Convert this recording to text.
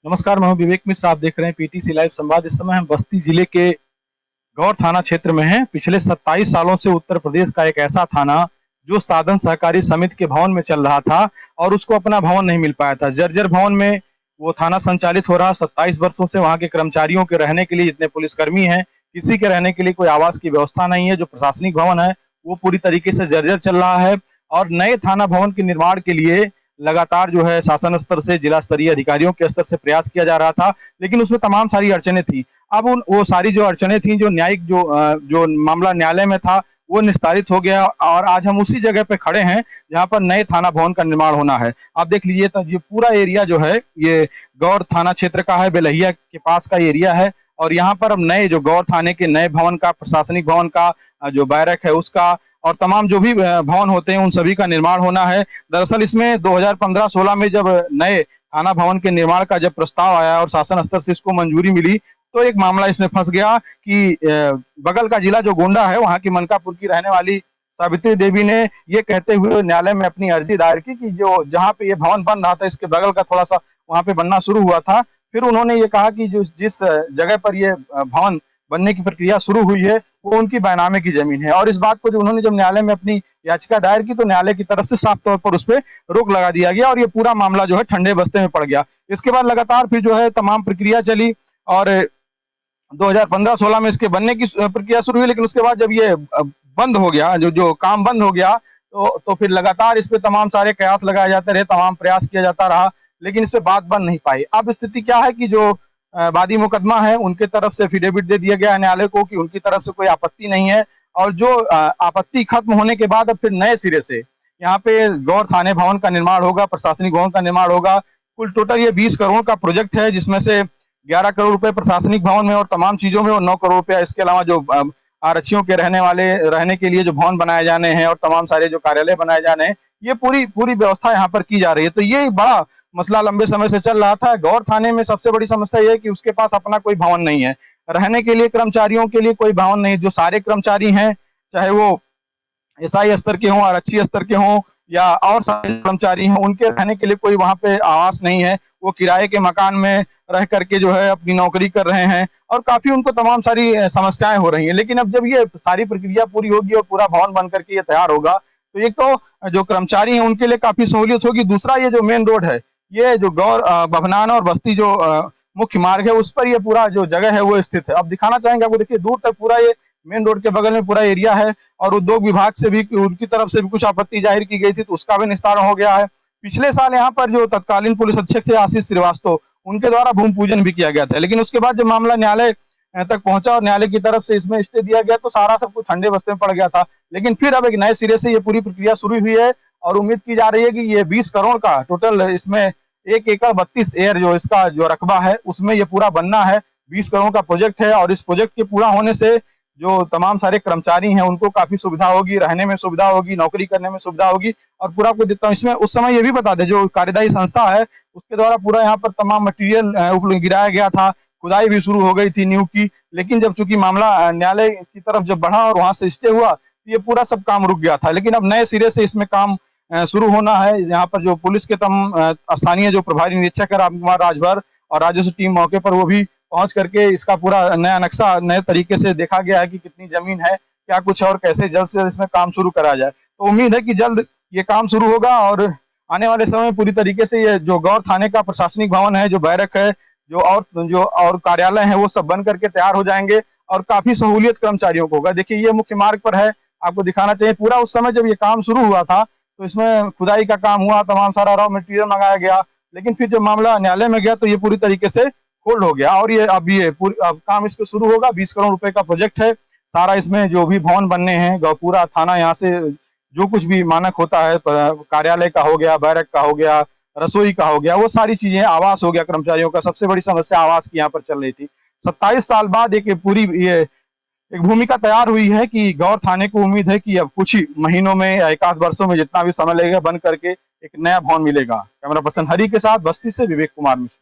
नमस्कार, मैं हूं विवेक मिश्र। आप देख रहे हैं पीटीसी लाइव संवाद। इस समय हम बस्ती जिले के गौर थाना क्षेत्र में हैं। पिछले 27 सालों से उत्तर प्रदेश का एक ऐसा थाना जो साधन सहकारी समिति के भवन में चल रहा था और उसको अपना भवन नहीं मिल पाया था। जर्जर भवन में वो थाना संचालित हो रहा। 27 वर्षों से वहाँ के कर्मचारियों के रहने के लिए, जितने पुलिसकर्मी हैं, किसी के रहने के लिए कोई आवास की व्यवस्था नहीं है। जो प्रशासनिक भवन है वो पूरी तरीके से जर्जर चल रहा है और नए थाना भवन के निर्माण के लिए लगातार जो है शासन स्तर से, जिला स्तरीय अधिकारियों के स्तर से प्रयास किया जा रहा था, लेकिन उसमें तमाम सारी अड़चनें थी। अब उन वो सारी जो अड़चनें थी, जो न्यायिक जो मामला न्यायालय में था, वो निस्तारित हो गया और आज हम उसी जगह पे खड़े हैं जहाँ पर नए थाना भवन का निर्माण होना है। आप देख लीजिए तो ये पूरा एरिया जो है ये गौर थाना क्षेत्र का है, बेलहिया के पास का एरिया है और यहाँ पर अब नए जो गौर थाने के नए भवन का, प्रशासनिक भवन का, जो बैरक है उसका और तमाम जो भी भवन होते हैं उन सभी का निर्माण होना है। दरअसल इसमें 2015-16 में जब नए थाना भवन के निर्माण का जब प्रस्ताव आया और शासन स्तर से इसको मंजूरी मिली, तो एक मामला इसमें फंस गया कि बगल का जिला जो गोंडा है, वहाँ की मनकापुर की रहने वाली सावित्री देवी ने ये कहते हुए न्यायालय में अपनी अर्जी दायर की कि जो जहाँ पे ये भवन बन रहा था, इसके बगल का थोड़ा सा वहाँ पे बनना शुरू हुआ था। फिर उन्होंने ये कहा कि जो जिस जगह पर ये भवन बनने की प्रक्रिया शुरू हुई है वो उनकी बैनामे की जमीन है और इस बात को जो उन्होंने जब न्यायालय में अपनी याचिका दायर की तो न्यायालय की तरफ से साफ तौर पर उस पर रोक लगा दिया गया और ये पूरा मामला जो है ठंडे बस्ते में पड़ गया। इसके बाद लगातार फिर जो है तमाम प्रक्रिया चली और 2015-16 में इसके बनने की प्रक्रिया शुरू हुई, लेकिन उसके बाद जब ये बंद हो गया, जो जो काम बंद हो गया, तो फिर लगातार इस पे तमाम सारे कयास लगाए जाते रहे, तमाम प्रयास किया जाता रहा, लेकिन इस पे बात बन नहीं पाई। अब स्थिति क्या है कि जो वादी मुकदमा है उनके तरफ से एफिडेविट दे दिया गया है न्यायालय को कि उनकी तरफ से कोई आपत्ति नहीं है और जो आपत्ति खत्म होने के बाद अब फिर नए सिरे से यहाँ पे गौर थाने भवन का निर्माण होगा, प्रशासनिक भवन का निर्माण होगा। कुल टोटल ये 20 करोड़ का प्रोजेक्ट है, जिसमें से 11 करोड़ रुपए प्रशासनिक भवन में और तमाम चीजों में और 9 करोड़ रुपया इसके अलावा जो आरक्षियों के रहने के लिए जो भवन बनाए जाने हैं और तमाम सारे जो कार्यालय बनाए जाने हैं, ये पूरी पूरी व्यवस्था यहाँ पर की जा रही है। तो ये बड़ा मसला लंबे समय से चल रहा था। गौर थाने में सबसे बड़ी समस्या ये है कि उसके पास अपना कोई भवन नहीं है, रहने के लिए कर्मचारियों के लिए कोई भवन नहीं। जो सारे कर्मचारी हैं, चाहे वो एसआई स्तर के हों, आरक्षी स्तर के हों या और सारे कर्मचारी हों, उनके रहने के लिए कोई वहाँ पे आवास नहीं है। वो किराए के मकान में रह करके जो है अपनी नौकरी कर रहे हैं और काफी उनको तमाम सारी समस्याएं हो रही हैं। लेकिन अब जब ये सारी प्रक्रिया पूरी होगी और पूरा भवन बन करके ये तैयार होगा, तो एक तो जो कर्मचारी हैं उनके लिए काफी सहूलियत होगी। दूसरा, ये जो मेन रोड है, ये जो गौर बभनान और बस्ती जो मुख्य मार्ग है, उस पर ये पूरा जो जगह है वो स्थित है। अब दिखाना चाहेंगे आपको, देखिए दूर तक पूरा ये मेन रोड के बगल में पूरा एरिया है और उद्योग विभाग से भी, उनकी तरफ से भी कुछ आपत्ति जाहिर की गई थी, तो उसका भी निस्तारण हो गया है। पिछले साल यहाँ पर जो तत्कालीन पुलिस अधीक्षक थे आशीष श्रीवास्तव, उनके द्वारा भूमि पूजन भी किया गया था, लेकिन उसके बाद जब मामला न्यायालय तक पहुंचा और न्यायालय की तरफ से इसमें स्टे दिया गया तो सारा सब कुछ ठंडे बस्ते में पड़ गया था। लेकिन फिर अब एक नए सिरे से ये पूरी प्रक्रिया शुरू हुई है और उम्मीद की जा रही है कि ये 20 करोड़ का टोटल, इसमें 1 एकड़ 32 एयर जो इसका जो रकबा है उसमें ये पूरा बनना है। 20 करोड़ का प्रोजेक्ट है और इस प्रोजेक्ट के पूरा होने से जो तमाम सारे कर्मचारी हैं उनको काफी सुविधा होगी, रहने में सुविधा होगी, नौकरी करने में सुविधा होगी। और पूरा आपको देता हूँ, इसमें उस समय ये भी बता दें, जो कार्यदायी संस्था है उसके द्वारा पूरा यहाँ पर तमाम मटेरियल गिराया गया था, खुदाई भी शुरू हो गई थी नींव की, लेकिन जब चूंकि मामला न्यायालय की तरफ जब बढ़ा और वहां से स्टे हुआ तो ये पूरा सब काम रुक गया था। लेकिन अब नए सिरे से इसमें काम शुरू होना है। यहाँ पर जो पुलिस के स्थानीय जो प्रभारी निरीक्षक है राम कुमार राजभर और राजस्व टीम मौके पर वो भी पहुंच करके इसका पूरा नया नक्शा नए तरीके से देखा गया है कि कितनी जमीन है, क्या कुछ है और कैसे जल्द से जल्द इसमें काम शुरू करा जाए। तो उम्मीद है कि जल्द ये काम शुरू होगा और आने वाले समय में पूरी तरीके से ये जो गौर थाने का प्रशासनिक भवन है, जो बैरक है, जो और कार्यालय है, वो सब बन करके तैयार हो जाएंगे और काफी सहूलियत कर्मचारियों को होगा। देखिए ये मुख्य मार्ग पर है, आपको दिखाना चाहिए। पूरा उस समय जब ये काम शुरू हुआ था तो इसमें खुदाई का काम हुआ, तमाम सारा रॉ मटेरियल मंगाया गया, लेकिन फिर जब मामला न्यायालय में गया तो ये पूरी तरीके से होल्ड हो गया और ये अब काम इस पे शुरू होगा। 20 करोड़ रुपए का प्रोजेक्ट है सारा। इसमें जो भी भवन बनने हैं, पूरा थाना यहाँ से जो कुछ भी मानक होता है, कार्यालय का हो गया, बैरक का हो गया, रसोई का हो गया, वो सारी चीजें, आवास हो गया कर्मचारियों का। सबसे बड़ी समस्या आवास की यहाँ पर चल रही थी। 27 साल बाद एक पूरी ये एक भूमिका तैयार हुई है कि गौर थाने को उम्मीद है कि अब कुछ ही महीनों में या एक आध वर्षों में, जितना भी समय लगेगा, बन करके एक नया भवन मिलेगा। कैमरा पर्सन हरि के साथ बस्ती से विवेक कुमार मिश्र।